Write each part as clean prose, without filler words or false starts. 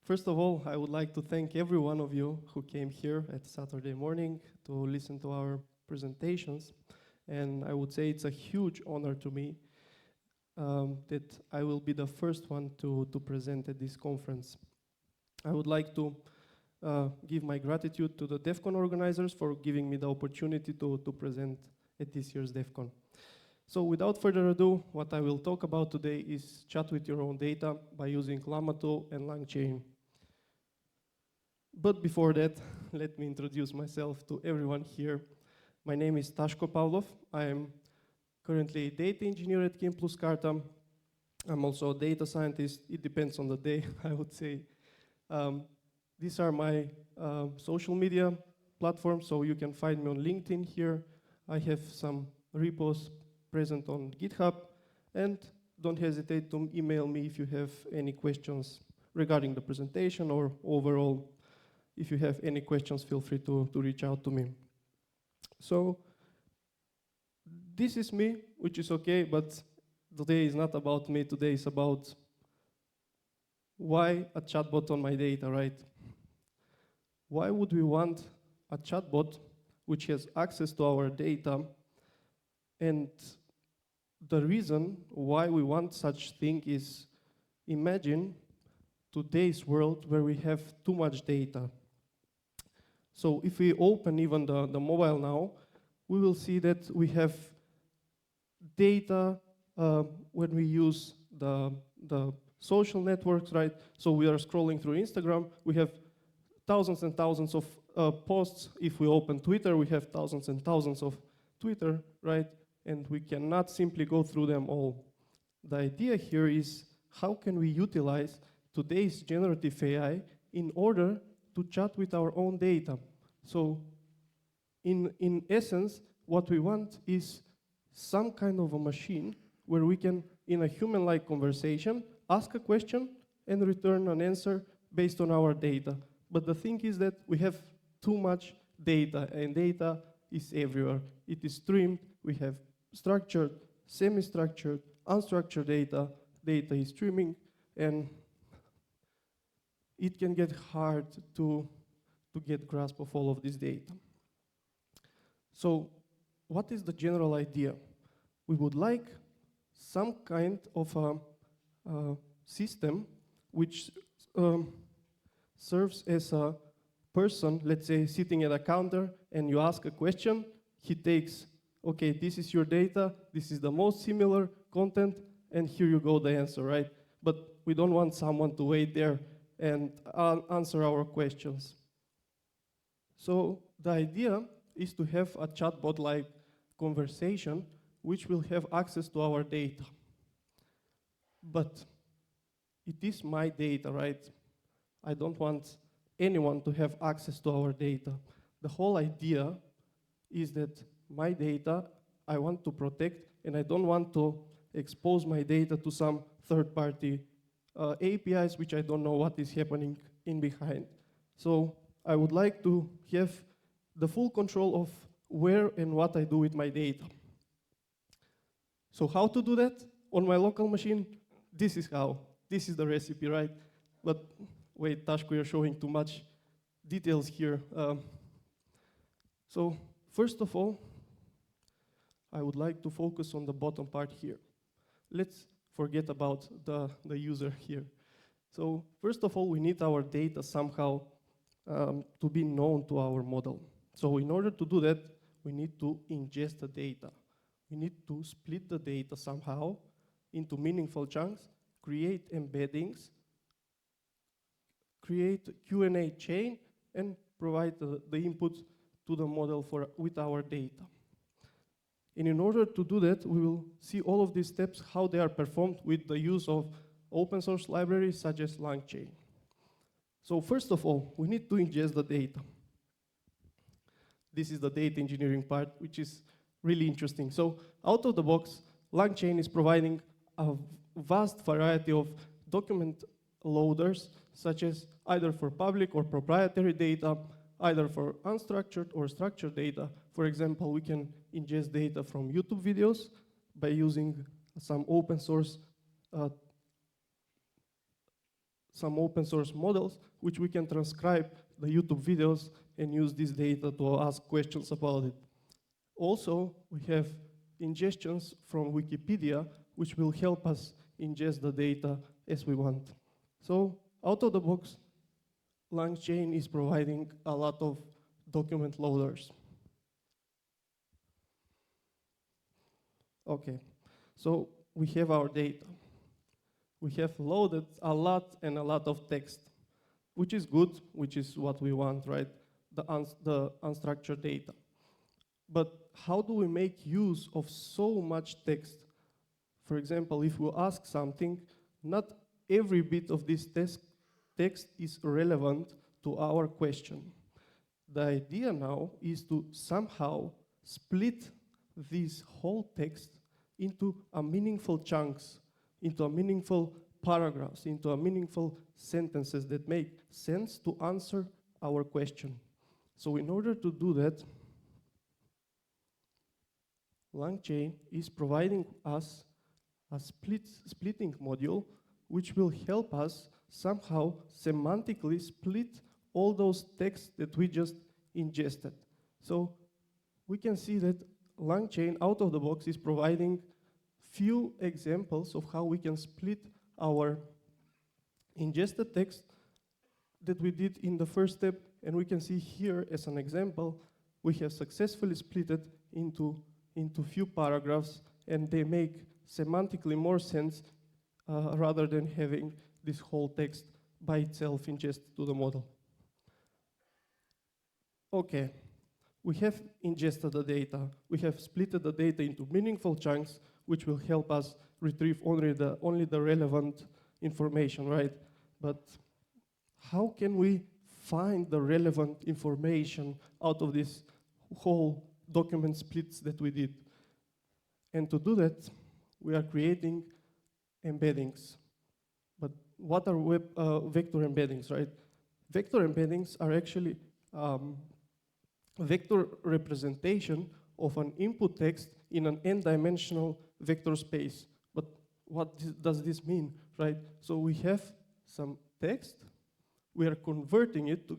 First of all, I would like to thank every one of you who came here at Saturday morning to listen to our presentations. And I would say it's a huge honor to me that I will be the first one to present at this conference. I would like to give my gratitude to the DevCon organizers for giving me the opportunity to present at this year's DevCon. So without further ado, what I will talk about today is chat with your own data by using LLaMA2 and LangChain. But before that, let me introduce myself to everyone here. My name is Tashko Pavlov. I am currently a data engineer at Kim Plus Karta. I'm also a data scientist. It depends on the day, I would say. These are my social media platforms, so you can find me on LinkedIn here. I have some repos present on GitHub, and don't hesitate to email me if you have any questions regarding the presentation or overall. If you have any questions, feel free to reach out to me. So this is me, which is okay, but today is not about me. Today is about why a chatbot on my data, right? Why would we want a chatbot which has access to our data? And the reason why we want such thing is, imagine today's world where we have too much data. So if we open even the mobile now, we will see that we have data when we use the social networks, right? So we are scrolling through Instagram, we have thousands and thousands of posts. If we open Twitter, we have thousands and thousands of Twitter, right? And we cannot simply go through them all. The idea here is, how can we utilize today's generative AI in order to chat with our own data? So in essence, what we want is some kind of a machine where we can, in a human-like conversation, ask a question and return an answer based on our data. But the thing is that we have too much data, and data is everywhere. It is streamed. We have structured, semi-structured, unstructured data. Data is streaming, and it can get hard to get grasp of all of this data. So what is the general idea? We would like some kind of a system which serves as a person, let's say, sitting at a counter, and you ask a question. He takes, okay, this is your data, this is the most similar content, and here you go, the answer, right? But we don't want someone to wait there and answer our questions. So the idea is to have a chatbot-like conversation which will have access to our data. But it is my data, right? I don't want anyone to have access to our data. The whole idea is that my data I want to protect, and I don't want to expose my data to some third-party APIs, which I don't know what is happening in behind. So I would like to have the full control of where and what I do with my data. So how to do that on my local machine? This is how. This is the recipe, right? But wait, Tashko, you're showing too much details here. So first of all, I would like to focus on the bottom part here. Let's forget about the user here. So first of all, we need our data somehow to be known to our model. So in order to do that, we need to ingest the data. We need to split the data somehow into meaningful chunks, create embeddings, create Q&A chain, and provide the input to the model with our data. And in order to do that, we will see all of these steps, how they are performed with the use of open source libraries such as LangChain. So first of all, we need to ingest the data. This is the data engineering part, which is really interesting. So out of the box, LangChain is providing a vast variety of document loaders, such as either for public or proprietary data, either for unstructured or structured data. For example, we can ingest data from YouTube videos by using some open source some open source models, which we can transcribe the YouTube videos and use this data to ask questions about it. Also, we have ingestions from Wikipedia, which will help us ingest the data as we want. So out of the box, LangChain is providing a lot of document loaders. Okay, so we have our data. We have loaded a lot of text, which is good, which is what we want, right? The unstructured data. But how do we make use of so much text? For example, if we ask something, not every bit of this text is relevant to our question. The idea now is to somehow split this whole text into a meaningful chunks, into a meaningful paragraphs, into a meaningful sentences that make sense to answer our question. So in order to do that, LangChain is providing us a splitting module which will help us somehow semantically split all those texts that we just ingested. So we can see that LangChain out of the box is providing few examples of how we can split our ingested text that we did in the first step, and we can see here as an example, we have successfully split it into few paragraphs, and they make semantically more sense rather than having this whole text by itself ingested to the model. Okay, we have ingested the data. We have split the data into meaningful chunks, which will help us retrieve only the relevant information, right? But how can we find the relevant information out of this whole document splits that we did? And to do that, we are creating embeddings. But what are vector embeddings, right? Vector embeddings are actually vector representation of an input text in an n-dimensional vector space. But what does this mean, right? So we have some text, we are converting it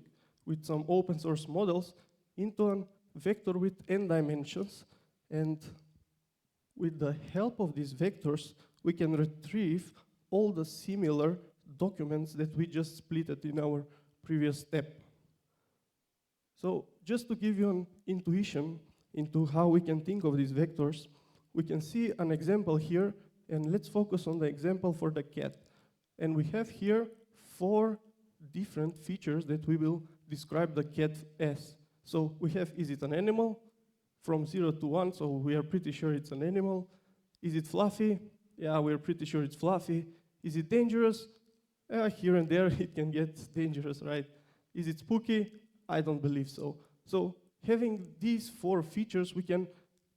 with some open source models into a vector with n dimensions, and with the help of these vectors, we can retrieve all the similar documents that we just splitted in our previous step. So just to give you an intuition into how we can think of these vectors, we can see an example here, and let's focus on the example for the cat. And we have here 4 different features that we will describe the cat as. So we have, is it an animal? From 0 to 1, so we are pretty sure it's an animal. Is it fluffy? Yeah, we're pretty sure it's fluffy. Is it dangerous? Here and there it can get dangerous, right? Is it spooky? I don't believe so. So having these 4 features, we can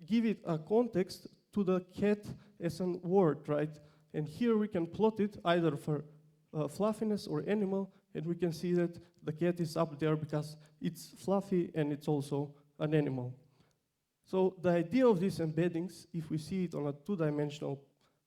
give it a context to the cat as a word, right? And here we can plot it either for fluffiness or animal, and we can see that the cat is up there because it's fluffy and it's also an animal. So the idea of these embeddings, if we see it on a 2-dimensional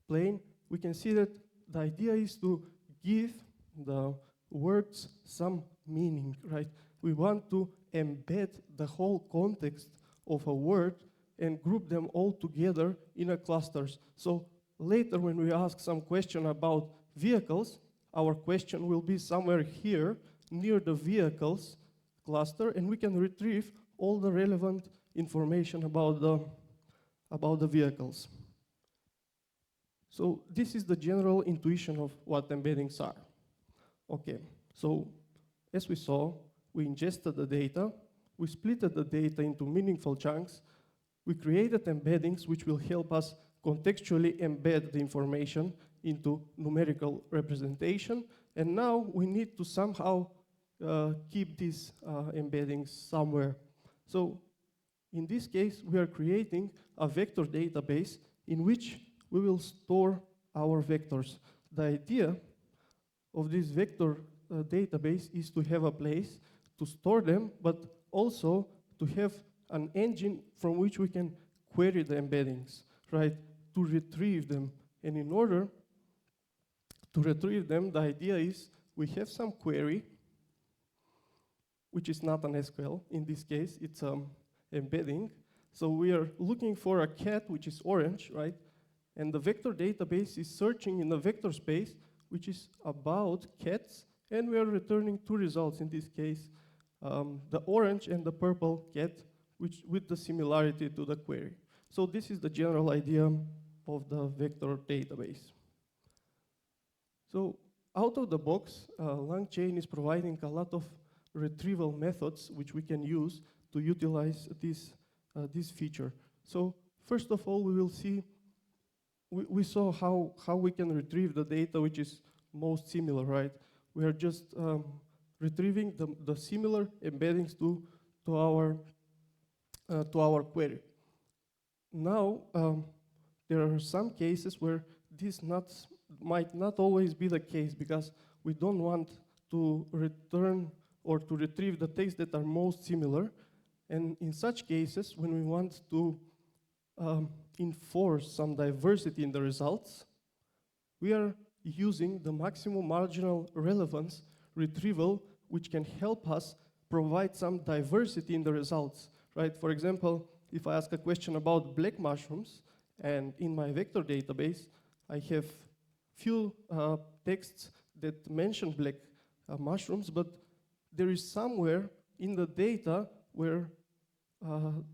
plane, we can see that the idea is to give the words some meaning, right? We want to embed the whole context of a word and group them all together in a clusters. So later when we ask some question about vehicles, our question will be somewhere here near the vehicles cluster, and we can retrieve all the relevant information about the vehicles. So this is the general intuition of what embeddings are. Okay, so as we saw, we ingested the data, we split the data into meaningful chunks, we created embeddings which will help us contextually embed the information into numerical representation, and now we need to somehow keep these embeddings somewhere. So in this case, we are creating a vector database in which we will store our vectors. The idea of this vector database is to have a place to store them, but also to have an engine from which we can query the embeddings, right, to retrieve them. And in order to retrieve them, the idea is we have some query, which is not an SQL. In this case, it's embedding. So we are looking for a cat, which is orange, right? And the vector database is searching in the vector space, which is about cats, and we are returning two results, in this case, the orange and the purple cat, which with the similarity to the query. So this is the general idea of the vector database. So out of the box, LangChain is providing a lot of retrieval methods which we can use to utilize this feature. So first of all, we will see, we saw how we can retrieve the data which is most similar, right? We are just retrieving the similar embeddings to our query. Now, there are some cases where this might not always be the case, because we don't want to return or to retrieve the texts that are most similar. And in such cases, when we want to enforce some diversity in the results, we are using the maximum marginal relevance retrieval, which can help us provide some diversity in the results, right? For example, if I ask a question about black mushrooms, and in my vector database, I have few texts that mention black mushrooms, but there is somewhere in the data where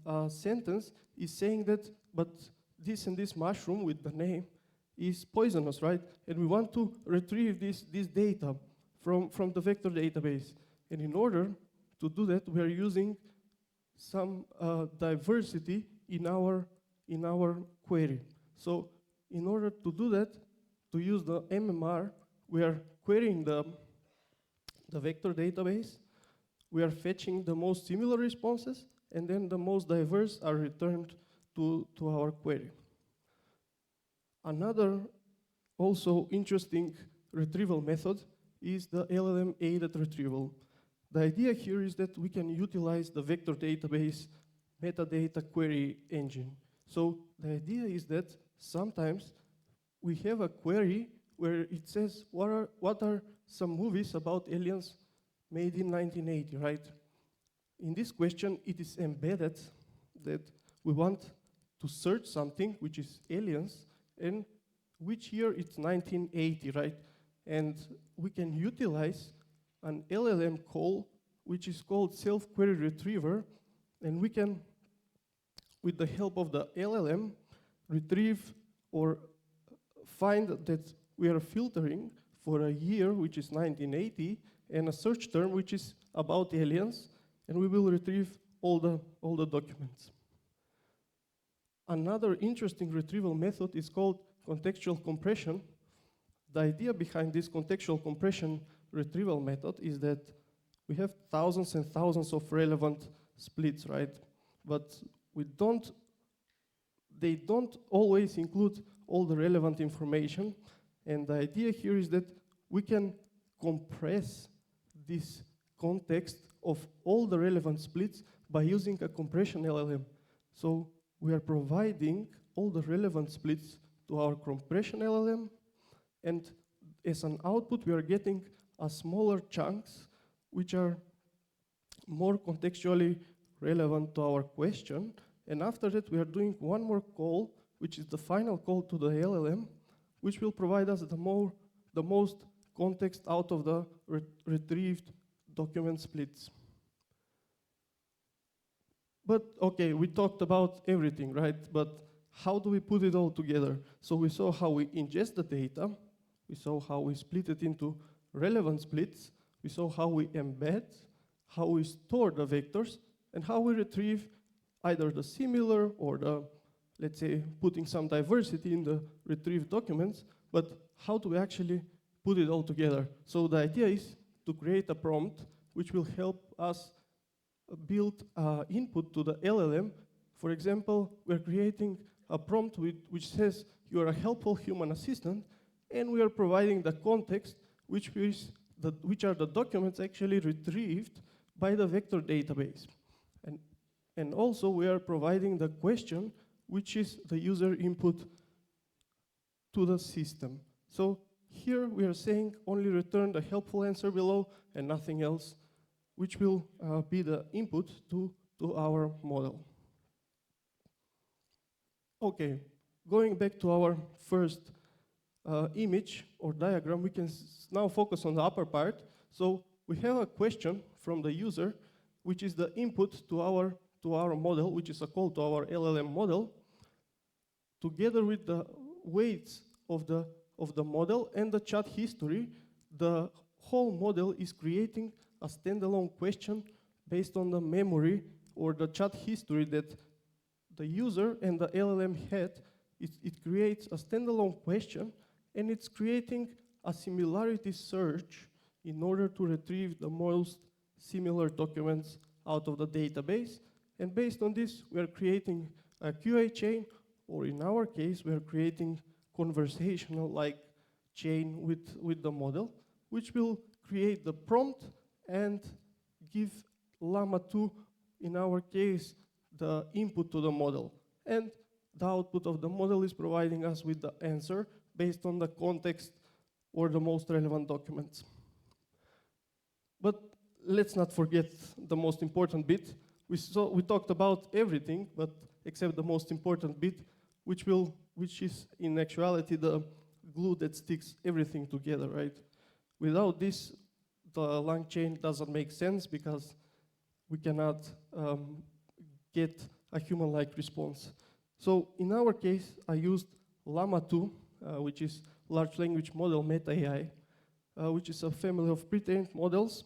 a sentence is saying that, but this and this mushroom with the name is poisonous, right? And we want to retrieve this data from the vector database. And in order to do that, we are using some diversity in our query. So in order to do that, to use the MMR, we are querying the vector database, we are fetching the most similar responses, and then the most diverse are returned to our query. Another also interesting retrieval method is the LLM-aided retrieval. The idea here is that we can utilize the vector database metadata query engine. So the idea is that sometimes we have a query where it says, what are some movies about aliens made in 1980, right? In this question, it is embedded that we want to search something which is aliens, and which year it's 1980, right? And we can utilize an LLM call, which is called self-query retriever, and we can, with the help of the LLM, retrieve or find that we are filtering for a year, which is 1980, and a search term, which is about aliens, and we will retrieve all the documents. Another interesting retrieval method is called contextual compression. The idea behind this contextual compression retrieval method is that we have thousands and thousands of relevant splits, right? But they don't always include all the relevant information. And the idea here is that we can compress this context of all the relevant splits by using a compression LLM. So we are providing all the relevant splits to our compression LLM, and as an output, we are getting a smaller chunks which are more contextually relevant to our question. And after that, we are doing one more call, which is the final call to the LLM, which will provide us the most context out of the retrieved document splits. But okay, we talked about everything, right? But how do we put it all together? So we saw how we ingest the data, we saw how we split it into relevant splits, we saw how we embed, how we store the vectors, and how we retrieve either the similar or the, let's say, putting some diversity in the retrieved documents, but how do we actually put it all together? So the idea is to create a prompt which will help us build input to the LLM. For example, we're creating a prompt which says you are a helpful human assistant, and we are providing the context, which are the documents actually retrieved by the vector database. And also we are providing the question, which is the user input to the system. So Here we are saying only return the helpful answer below and nothing else, which will be the input to our model. Okay, going back to our first image or diagram, we can now focus on the upper part. So we have a question from the user, which is the input to our model, which is a call to our LLM model, together with the weights of the model and the chat history. The whole model is creating a standalone question based on the memory or the chat history that the user and the LLM had. It creates a standalone question, and it's creating a similarity search in order to retrieve the most similar documents out of the database. And based on this, we are creating a QA chain, or in our case, we are creating conversational like chain with the model, which will create the prompt and give LLaMA2, in our case, the input to the model. And the output of the model is providing us with the answer based on the context or the most relevant documents. But let's not forget the most important bit. We talked about everything, but except the most important bit, which is in actuality the glue that sticks everything together, right? Without this, the LangChain doesn't make sense because we cannot get a human-like response. So in our case, I used LLaMA2, which is large language model meta AI, which is a family of pre-trained models.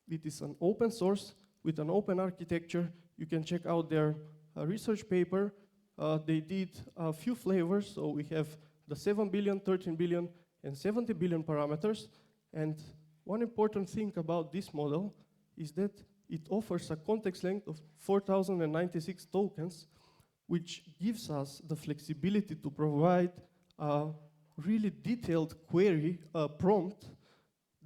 It is an open source with an open architecture. You can check out their research paper. They did a few flavors, so we have the 7 billion, 13 billion, and 70 billion parameters. And one important thing about this model is that it offers a context length of 4,096 tokens, which gives us the flexibility to provide a really detailed query prompt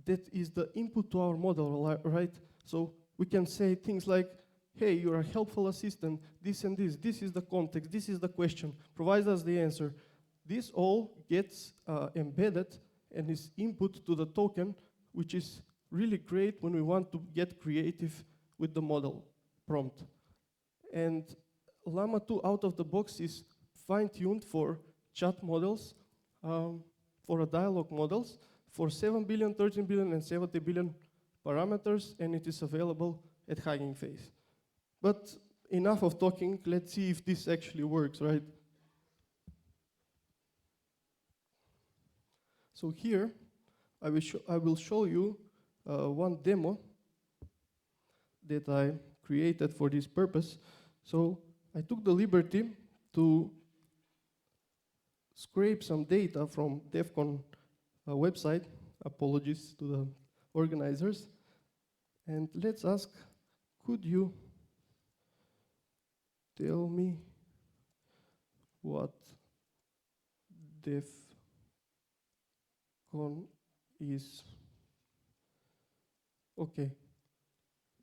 that is the input to our model, right? So we can say things like, hey, you're a helpful assistant, this and this is the context, this is the question, provide us the answer. This all gets embedded and is input to the token, which is really great when we want to get creative with the model prompt. And LLaMA2 out of the box is fine-tuned for chat models, for a dialogue models, for 7 billion, 13 billion, and 70 billion parameters, and it is available at Hugging Face. But enough of talking, let's see if this actually works, right? So here, I will show you one demo that I created for this purpose. So I took the liberty to scrape some data from DevCon website. Apologies to the organizers. And let's ask, could you tell me what DevCon is? Okay,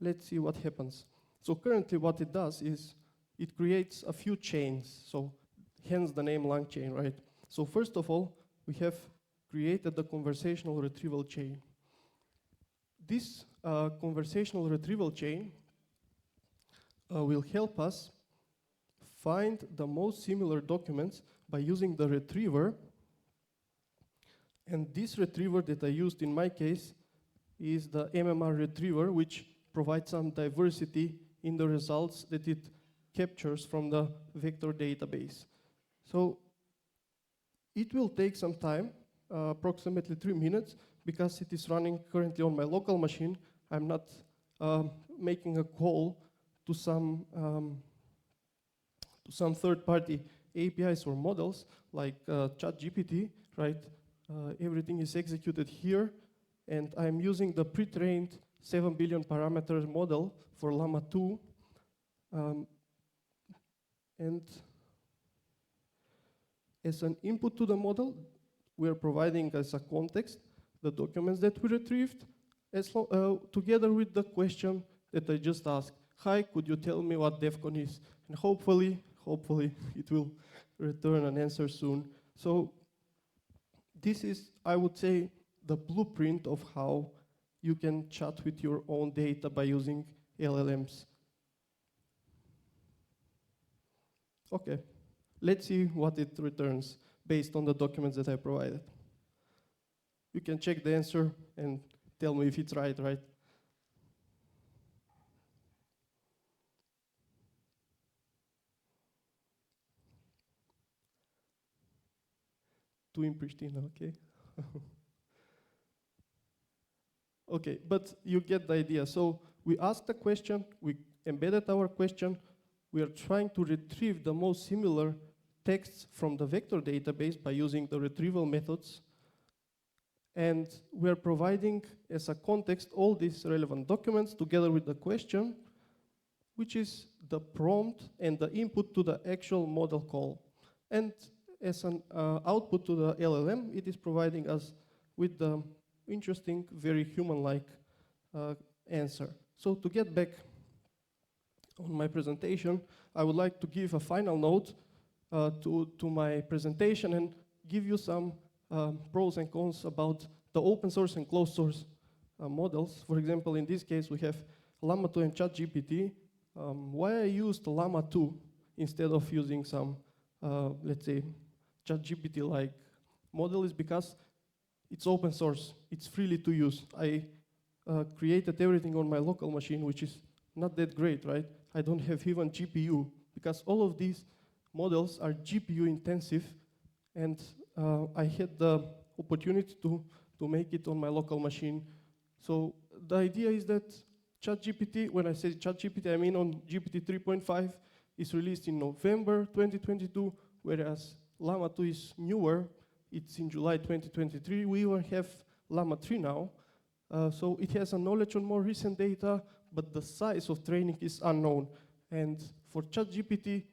let's see what happens. So currently what it does is it creates a few chains, so hence the name LangChain, right? So first of all, we have created the conversational retrieval chain. This conversational retrieval chain will help us find the most similar documents by using the retriever. And this retriever that I used in my case is the MMR retriever, which provides some diversity in the results that it captures from the vector database. So it will take some time, approximately 3 minutes, because it is running currently on my local machine. I'm not making a call to some third-party APIs or models like ChatGPT, right? Everything is executed here, and I'm using the pre-trained 7 billion parameters model for LLaMA2. And as an input to the model, we are providing as a context the documents that we retrieved, together with the question that I just asked. Hi, could you tell me what DevCon is? And hopefully it will return an answer soon. So this is, I would say, the blueprint of how you can chat with your own data by using LLMs. Okay, let's see what it returns based on the documents that I provided. You can check the answer and tell me if it's right? Two in Pristina, okay. Okay, but you get the idea. So we asked a question, we embedded our question, we are trying to retrieve the most similar texts from the vector database by using the retrieval methods. And we are providing as a context all these relevant documents together with the question, which is the prompt and the input to the actual model call. And as an output to the LLM, it is providing us with the interesting, very human-like answer. So to get back on my presentation, I would like to give a final note to my presentation and give you some pros and cons about the open source and closed source models. For example, in this case, we have LLaMA2 and ChatGPT. Why I used LLaMA2 instead of using some, let's say, ChatGPT-like model is because it's open source. It's freely to use. I created everything on my local machine, which is not that great, right? I don't have even GPU, because all of these models are GPU intensive, and I had the opportunity to make it on my local machine. So the idea is that ChatGPT, when I say ChatGPT, I mean on GPT 3.5, is released in November 2022, whereas LLaMA2 is newer. It's in July 2023. We even have LLaMA3 now. So it has a knowledge on more recent data, but the size of training is unknown. And for ChatGPT,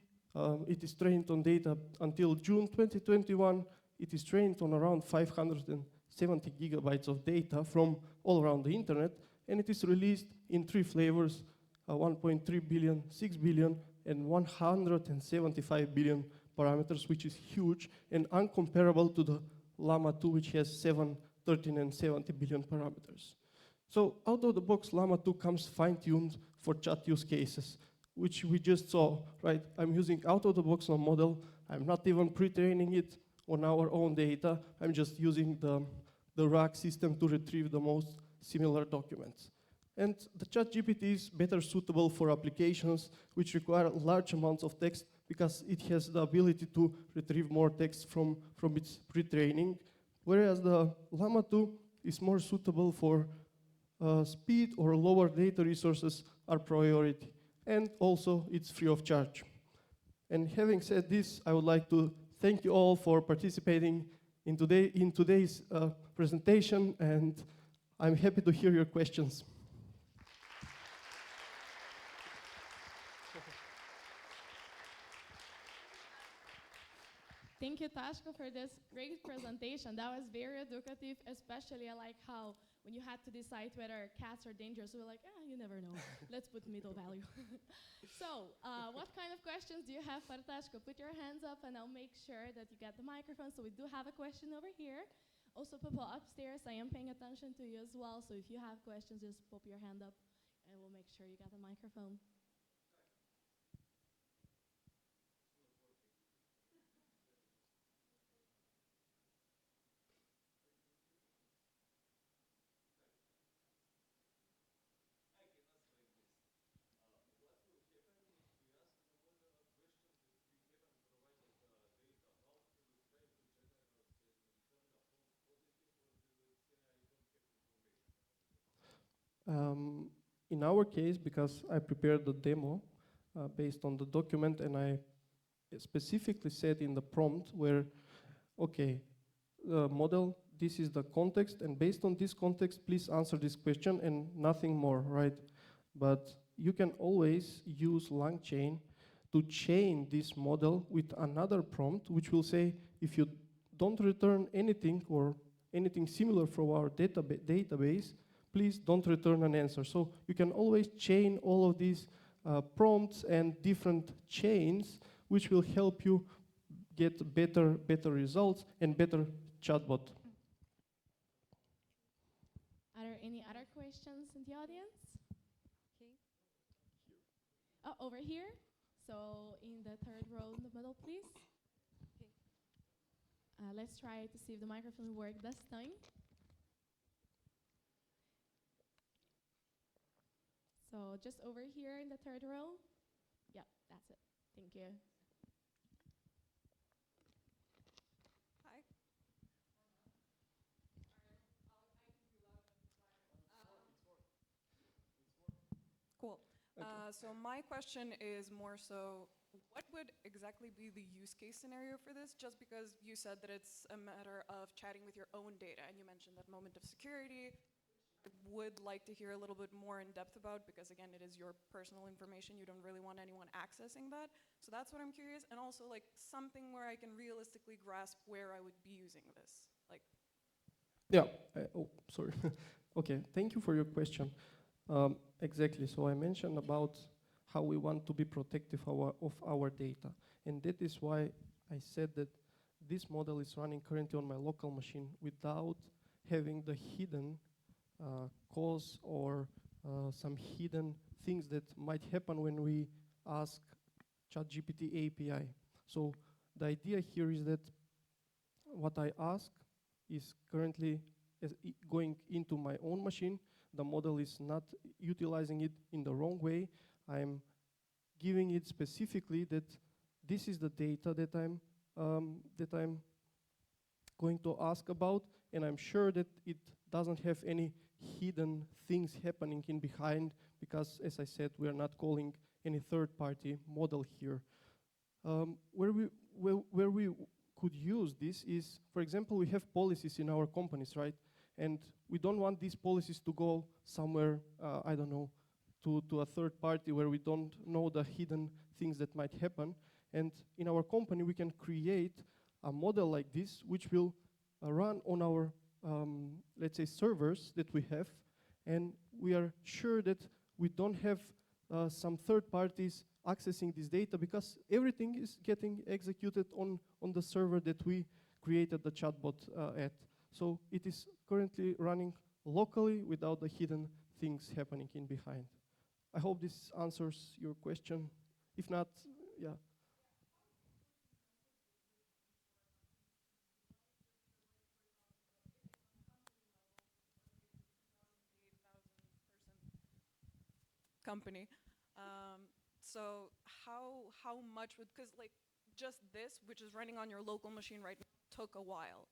it is trained on data until June 2021. It is trained on around 570 gigabytes of data from all around the internet, and it is released in 3 flavors, 1.3 billion, 6 billion, and 175 billion parameters, which is huge and uncomparable to the LLaMA2, which has 7, 13, and 70 billion parameters. So out of the box, LLaMA2 comes fine-tuned for chat use cases, which we just saw, right? I'm using out of the box model. I'm not even pre-training it on our own data. I'm just using the RAG system to retrieve the most similar documents. And the ChatGPT is better suitable for applications which require large amounts of text, because it has the ability to retrieve more text from its pre-training, whereas the LLaMA2 is more suitable for speed or lower data resources are priority. And also, it's free of charge. And having said this, I would like to thank you all for participating in today's presentation, and I'm happy to hear your questions. Thank you, Tashko, for this great presentation. That was very educative, especially I like how when you had to decide whether cats are dangerous, we were like, you never know. Let's put middle value. So, what kind of questions do you have for Tashko? Put your hands up and I'll make sure that you get the microphone. So we do have a question over here. Also, people upstairs, I am paying attention to you as well. So if you have questions, just pop your hand up and we'll make sure you get the microphone. In our case, because I prepared the demo based on the document, and I specifically said in the prompt where, okay, the model, this is the context, and based on this context, please answer this question and nothing more, right? But you can always use LangChain to chain this model with another prompt, which will say, if you don't return anything or anything similar from our database, please don't return an answer. So you can always chain all of these prompts and different chains, which will help you get better results and better chatbot. there any other questions in the audience? Okay. Oh, over here. So in the third row in the middle, please. Okay. Let's try to see if the microphone works this time. So just over here in the third row. Yeah, that's it. Thank you. Hi. Cool. So my question is more so, what would exactly be the use case scenario for this? Just because you said that it's a matter of chatting with your own data, and you mentioned that moment of security. I would like to hear a little bit more in depth about, because again, it is your personal information. You don't really want anyone accessing that. So that's what I'm curious. And also like something where I can realistically grasp where I would be using this. Like, Yeah. Oh, sorry. Okay. Thank you for your question. Exactly. So I mentioned about how we want to be protective of our data, and that is why I said that this model is running currently on my local machine without having the hidden cause or some hidden things that might happen when we ask ChatGPT API. So the idea here is that what I ask is currently going into my own machine. The model is not utilizing it in the wrong way. I'm giving it specifically that this is the data that I'm going to ask about, and I'm sure that it doesn't have any hidden things happening in behind, because as I said, we are not calling any third-party model here. Where we could use this is, for example, we have policies in our companies, right? And we don't want these policies to go somewhere, I don't know, to a third party where we don't know the hidden things that might happen. And in our company, we can create a model like this, which will run on our, let's say, servers that we have. And we are sure that we don't have some third parties accessing this data, because everything is getting executed on the server that we created the chatbot at. So it is currently running locally without the hidden things happening in behind. I hope this answers your question. If not, yeah. company. So how much would, because like just this, which is running on your local machine right now, took a while.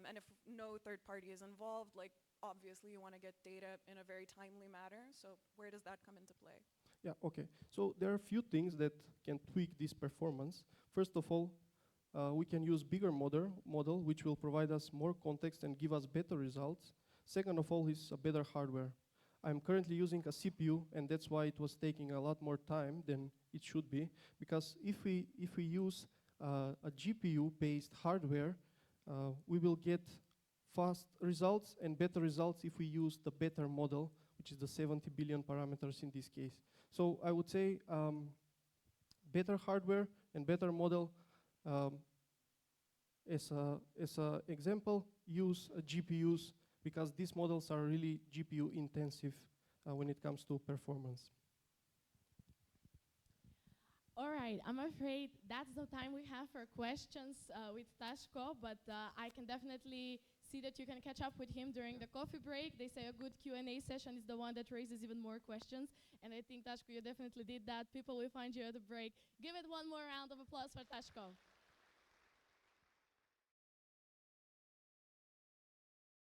And if no third party is involved, like obviously you want to get data in a very timely manner. So where does that come into play? Yeah, okay. So there are a few things that can tweak this performance. First of all, we can use bigger model, which will provide us more context and give us better results. Second of all is a better hardware. I'm currently using a CPU, and that's why it was taking a lot more time than it should be. Because if we use a GPU-based hardware, we will get fast results and better results if we use the better model, which is the 70 billion parameters in this case. So I would say better hardware and better model. As an example, use GPUs, because these models are really GPU intensive when it comes to performance. All right, I'm afraid that's the time we have for questions with Tashko, but I can definitely see that you can catch up with him during the coffee break. They say a good Q&A session is the one that raises even more questions, and I think, Tashko, you definitely did that. People will find you at the break. Give it one more round of applause for Tashko.